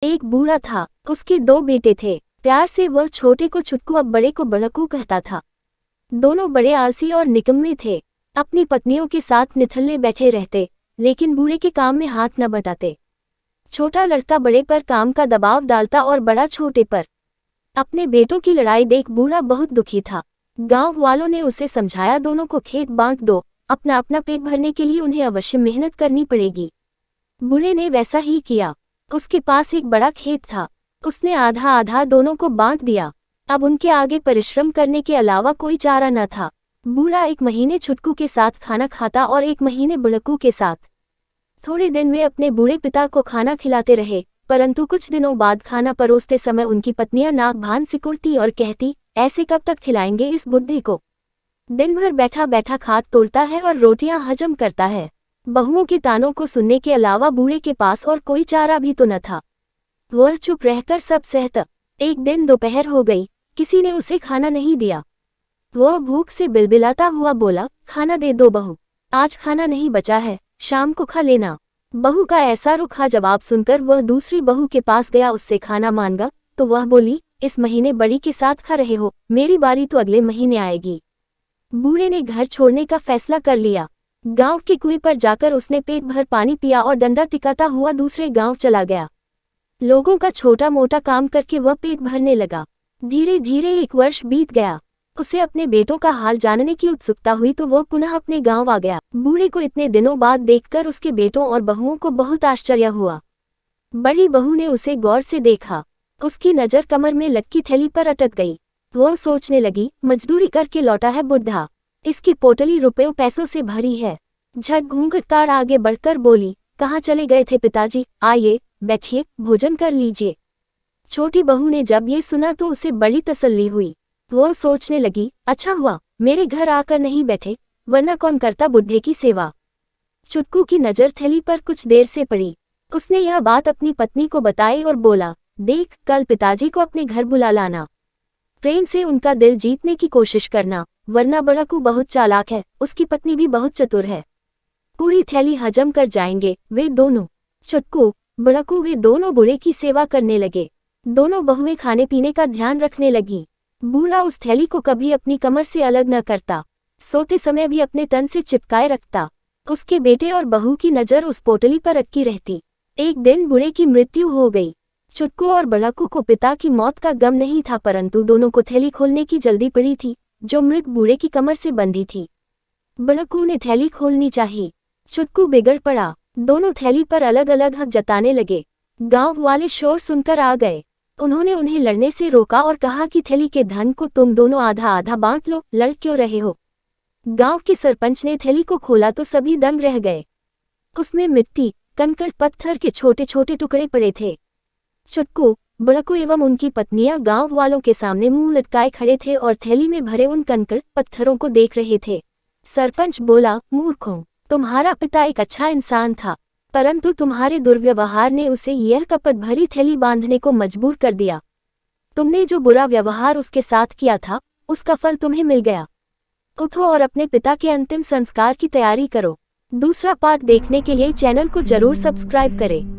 एक बूढ़ा था, उसके दो बेटे थे। प्यार से वह छोटे को छुटकू अब बड़े को बड़कू कहता था। दोनों बड़े आलसी और निकम्मे थे। अपनी पत्नियों के साथ निठल्ले बैठे रहते, लेकिन बूढ़े के काम में हाथ न बटाते। छोटा लड़का बड़े पर काम का दबाव डालता और बड़ा छोटे पर। अपने बेटों की लड़ाई देख बूढ़ा बहुत दुखी था। गांव वालों ने उसे समझाया, दोनों को खेत बांट दो, अपना अपना पेट भरने के लिए उन्हें अवश्य मेहनत करनी पड़ेगी। बूढ़े ने वैसा ही किया। उसके पास एक बड़ा खेत था, उसने आधा आधा दोनों को बांट दिया। अब उनके आगे परिश्रम करने के अलावा कोई चारा न था। बूढ़ा एक महीने छुटकू के साथ खाना खाता और एक महीने बुड़कू के साथ। थोड़े दिन वे अपने बूढ़े पिता को खाना खिलाते रहे, परंतु कुछ दिनों बाद खाना परोसते समय उनकी पत्नियां नाक भान सिकुड़ती और कहती, ऐसे कब तक खिलाएंगे इस बुढ़े को? दिन भर बैठा बैठा खाद तोड़ता है और रोटियां हजम करता है। बहुओं के तानों को सुनने के अलावा बूढ़े के पास और कोई चारा भी तो न था। वह चुप रहकर सब सहता। एक दिन दोपहर हो गई, किसी ने उसे खाना नहीं दिया। वह भूख से बिलबिलाता हुआ बोला, खाना दे दो बहू, आज खाना नहीं बचा है, शाम को खा लेना। बहू का ऐसा रुखा जवाब सुनकर वह दूसरी बहू के पास गया, उससे खाना मांगा तो वह बोली, इस महीने बड़ी के साथ खा रहे हो, मेरी बारी तो अगले महीने आएगी। बूढ़े ने घर छोड़ने का फैसला कर लिया। गांव के कुएं पर जाकर उसने पेट भर पानी पिया और डंडा टिकाता हुआ दूसरे गांव चला गया। लोगों का छोटा मोटा काम करके वह पेट भरने लगा। धीरे धीरे एक वर्ष बीत गया। उसे अपने बेटों का हाल जानने की उत्सुकता हुई तो वह पुनः अपने गांव आ गया। बूढ़े को इतने दिनों बाद देखकर उसके बेटों और बहुओं को बहुत आश्चर्य हुआ। बड़ी बहू ने उसे गौर से देखा। उसकी नज़र कमर में लटकी थैली पर अटक गई। वह सोचने लगी, मजदूरी करके लौटा है बुढ़ा, इसकी पोटली रुपयों पैसों से भरी है। झट घूंघटकार आगे बढ़कर बोली, कहाँ चले गए थे पिताजी? आइए बैठिए, भोजन कर लीजिए। छोटी बहू ने जब ये सुना तो उसे बड़ी तसल्ली हुई। वह सोचने लगी, अच्छा हुआ मेरे घर आकर नहीं बैठे, वरना कौन करता बुढ़े की सेवा। छुटकू की नज़र थैली पर कुछ देर से पड़ी। उसने यह बात अपनी पत्नी को बताई और बोला, देख, कल पिताजी को अपने घर बुला लाना। प्रेम से उनका दिल जीतने की कोशिश करना, वरना बड़कू बहुत चालाक है, उसकी पत्नी भी बहुत चतुर है। पूरी थैली हजम कर जाएंगे वे दोनों। छुटकू, बड़कू वे दोनों बूढ़े की सेवा करने लगे। दोनों बहुएं खाने पीने का ध्यान रखने लगी। बूढ़ा उस थैली को कभी अपनी कमर से अलग न करता, सोते समय भी अपने तन से चिपकाए रखता। उसके बेटे और बहू की नज़र उस पोटली पर अटकी रहती। एक दिन बूढ़े की मृत्यु हो गई। छुटकू और बड़कू को पिता की मौत का गम नहीं था, परंतु दोनों को थैली खोलने की जल्दी पड़ी थी, जो मृत बूढ़े की कमर से बंधी थी। बड़कू ने थैली खोलनी चाहिए। छुटकू बिगड़ पड़ा। दोनों थैली पर अलग अलग हक जताने लगे। गांव वाले शोर सुनकर आ गए। उन्होंने उन्हें लड़ने से रोका और कहा कि थैली के धन को तुम दोनों आधा आधा बांट लो, लड़ क्यों रहे हो? गांव के सरपंच ने थैली को खोला तो सभी दंग रह गए। उसमें मिट्टी, कंकड़, पत्थर के छोटे छोटे टुकड़े पड़े थे। छुटकू, बड़कू एवं उनकी पत्नियां गांव वालों के सामने मुंह लटकाए खड़े थे और थैली में भरे उन कंकड़ पत्थरों को देख रहे थे। सरपंच बोला, मूर्खों, तुम्हारा पिता एक अच्छा इंसान था, परंतु तुम्हारे दुर्व्यवहार ने उसे यह कपट भरी थैली बांधने को मजबूर कर दिया। तुमने जो बुरा व्यवहार उसके साथ किया था, उसका फल तुम्हें मिल गया। उठो और अपने पिता के अंतिम संस्कार की तैयारी करो। दूसरा पार्ट देखने के लिए चैनल को जरूर सब्सक्राइब करें।